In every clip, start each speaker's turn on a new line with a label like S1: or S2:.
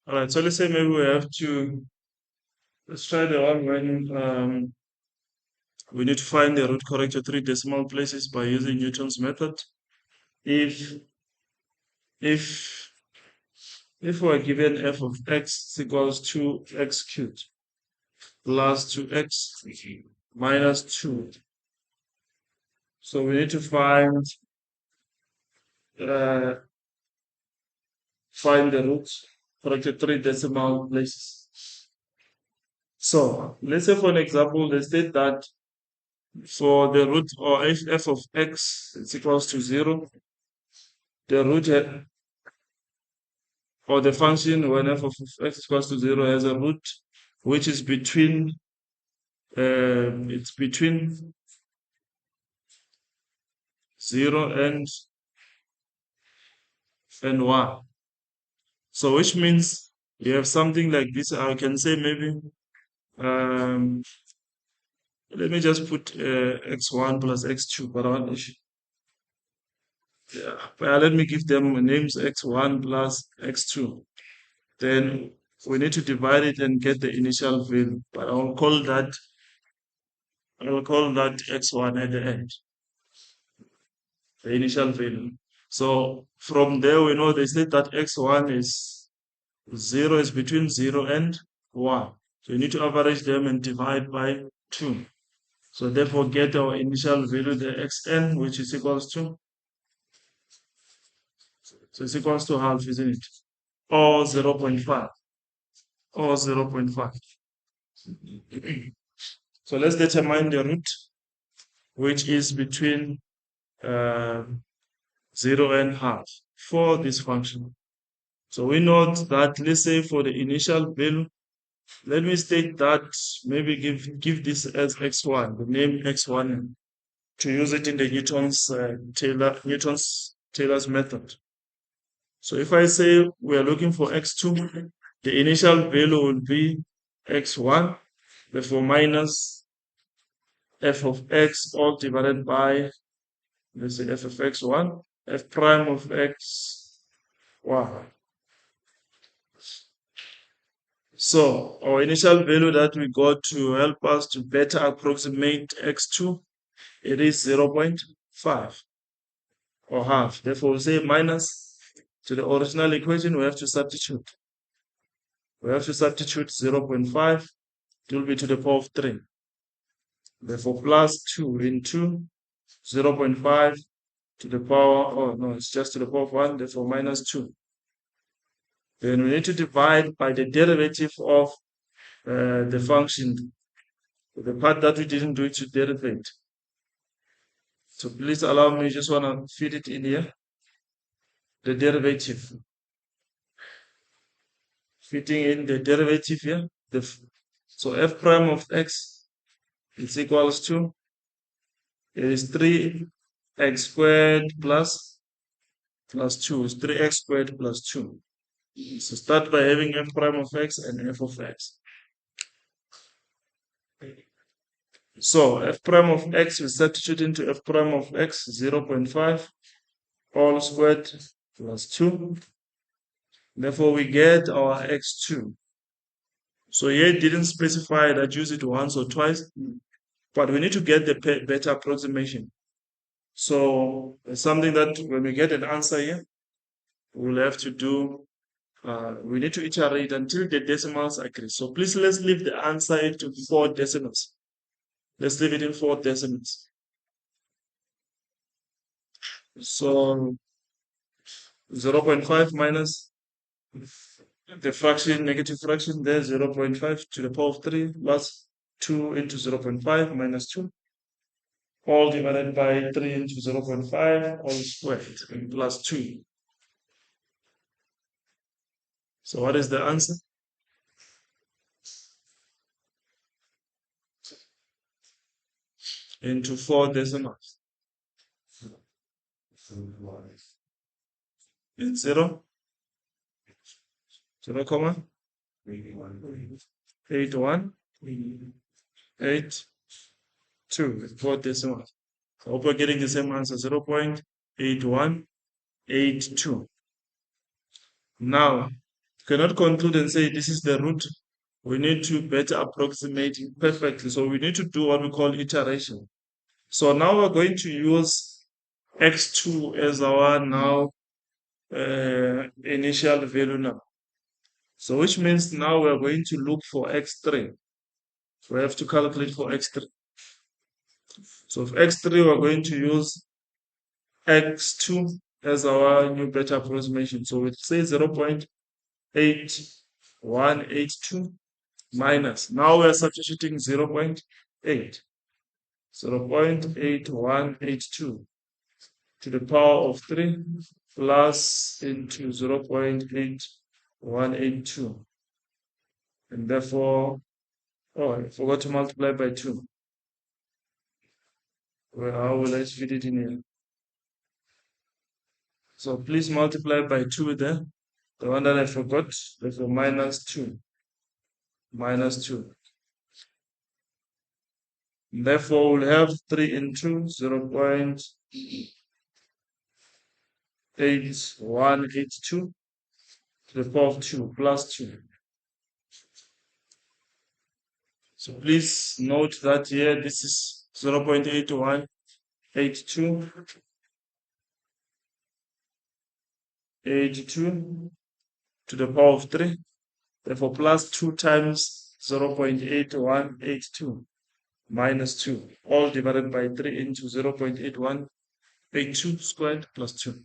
S1: All right, so let's say maybe we have to, let's try the one when we need to find the root correct to three decimal places by using Newton's method. If if if we're given f of x is equals to x cubed plus 2x minus 2, so we need to uh, find the root correct to three decimal places. So let's say for an example, they state that for the root or if f of x is equals to 0, the root or the function when f of x equals to 0 has a root which is between it's between 0 and 1. So which means you have something like this. I can say maybe um, let me just put x1 plus x2, but I want let me give them names x1 plus x2. Then we need to divide it and get the initial value. But I'll call that x1 at the end, the initial value. So from there we know they said that x1 is 0 is between 0 and 1. So you need to average them and divide by 2. So therefore get our initial value, the xn, which is equals to, so it's equals to half, isn't it? Or 0.5. Or 0.5. So let's determine the root, which is between uh, 0 and half for this function. So we note that, let's say for the initial value, let me state that maybe give this as x1, the name x1, to use it in the Newton's Taylor's method. So if I say we are looking for x2, the initial value will be x1, therefore minus f of x all divided by, let's say f of x1, f prime of x1. So our initial value that we got to help us to better approximate x2, it is 0.5 or half. Therefore, we say minus to the original equation, we have to substitute. We have to substitute 0.5, it will be to the power of 3. Therefore, plus 2 into 0.5 to the power, oh no, it's just to the power of 1, therefore minus 2. Then we need to divide by the derivative of the function, the part that we didn't do it to derivate. So please allow me, just want to fit it in here. The derivative. Fitting in the derivative here. So f prime of x is equals to, it is 3x squared plus 2. It's 3x squared plus 2. So start by having f prime of x and f of x. So f prime of x, we substitute into f prime of x 0.5 all squared plus 2. Therefore, we get our x2. So here it didn't specify that use it once or twice, but we need to get the better approximation. So it's something that when we get an answer here, we'll have to do, we need to iterate until the decimals agree. So please let's leave the answer into 4 decimals. Let's leave it in 4 decimals. So 0.5 minus the fraction, negative fraction there, 0.5 to the power of 3 plus 2 into 0.5 minus 2, all divided by 3 into 0.5 all squared plus 2. So what is the answer? Into 4 decimals. It's 0, 0, 81, 8, 2. It's 4 decimals. I hope we're getting the same answer, 0.8182. Now, cannot conclude and say this is the root. We need to better approximate it perfectly. So we need to do what we call iteration. So now we're going to use x2 as our now initial value now. So which means now we're going to look for x3. We have to calculate for x3. So for x3, we're going to use x2 as our new better approximation. So it says 0.8182 minus. Now we're substituting 0.8. 0.8182 to the power of 3 plus into 0.8182. And therefore, oh, I forgot to multiply by 2. Well, how will I fit it in here? So please multiply by 2 there. The one that I forgot, therefore minus 2. Minus 2. Therefore, we'll have 3 into 0.8182 to the power of 2 plus 2. So please note that here this is 0.8182 to the power of 3. Therefore, plus 2 times 0.8182 minus 2, all divided by 3 into 0.8182 squared plus 2.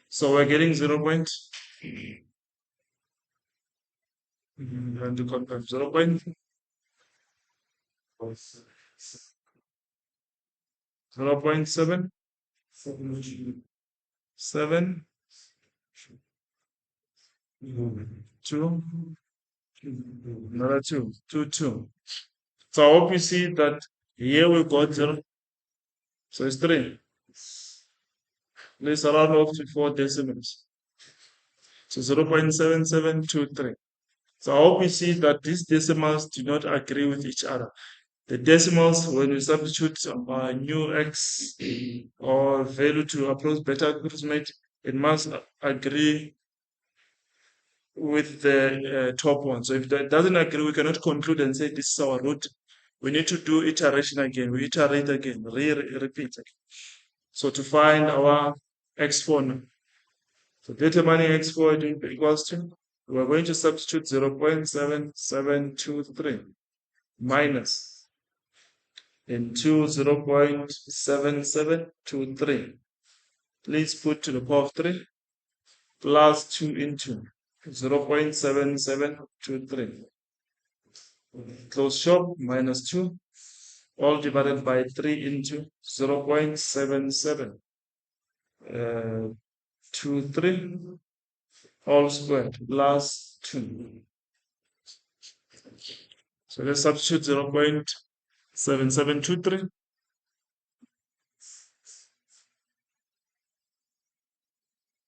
S1: So we're getting 0.7. Two, another 2, 2, 2. So I hope you see that here we got 0. So it's 3. Let's round off to 4 decimals. So 0.7723. So I hope you see that these decimals do not agree with each other. The decimals, when we substitute a new x or value to better approximate, it must agree with the top one. So if that doesn't agree, we cannot conclude and say this is our root. We need to do iteration again. We iterate again, repeat again. So to find our x4, so determining x4 equals to, we're going to substitute 0.7723 minus into 0.7723. Please put to the power of 3 plus 2 into 0.7723. Close shop minus 2, all divided by 3 into 0.7723 all squared plus 2. So let's substitute 0.7723.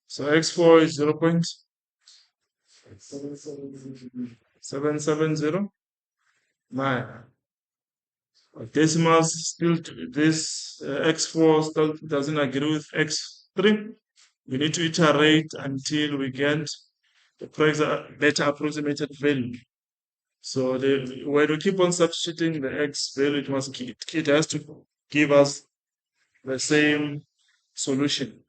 S1: So x4 is 0.7709. Decimals still, this x4 still doesn't agree with x3. We need to iterate until we get the better approximated value. So when we keep on substituting the x value, it has to give us the same solution.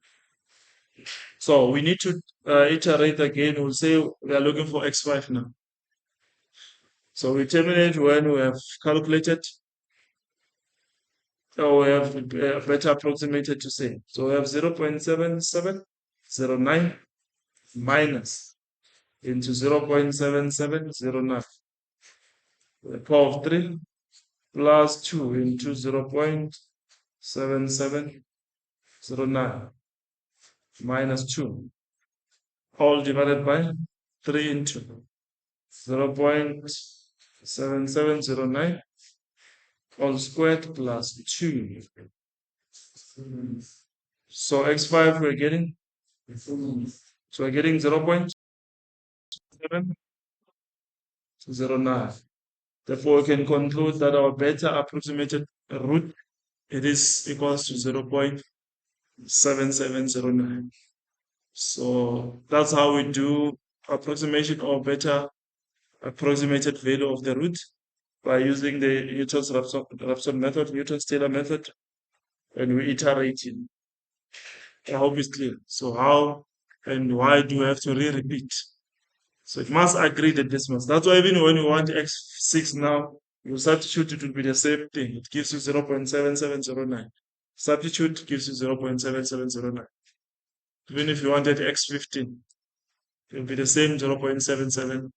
S1: So we need to iterate again. We'll say we are looking for x5 now. So we terminate when we have calculated, or we have better approximated to say. So we have 0.7709 minus into 0.7709. The power of 3 plus 2 into 0.7709 minus 2, all divided by 3 into 0.7709 all squared plus 2. So x5 we're getting, so we're getting 0.709. Therefore, we can conclude that our better approximated root, it is equals to 0.7709. So that's how we do approximation or better approximated value of the root by using the Newton's-Raphson method, Newton's-Taylor method, and we iterate it. I hope it's clear. So how and why do we have to repeat? So it must agree the decimals. That's why even when you want x6 now, you substitute, it will be the same thing. It gives you 0.7709. Substitute gives you 0.7709. Even if you wanted x15, it will be the same 0.779.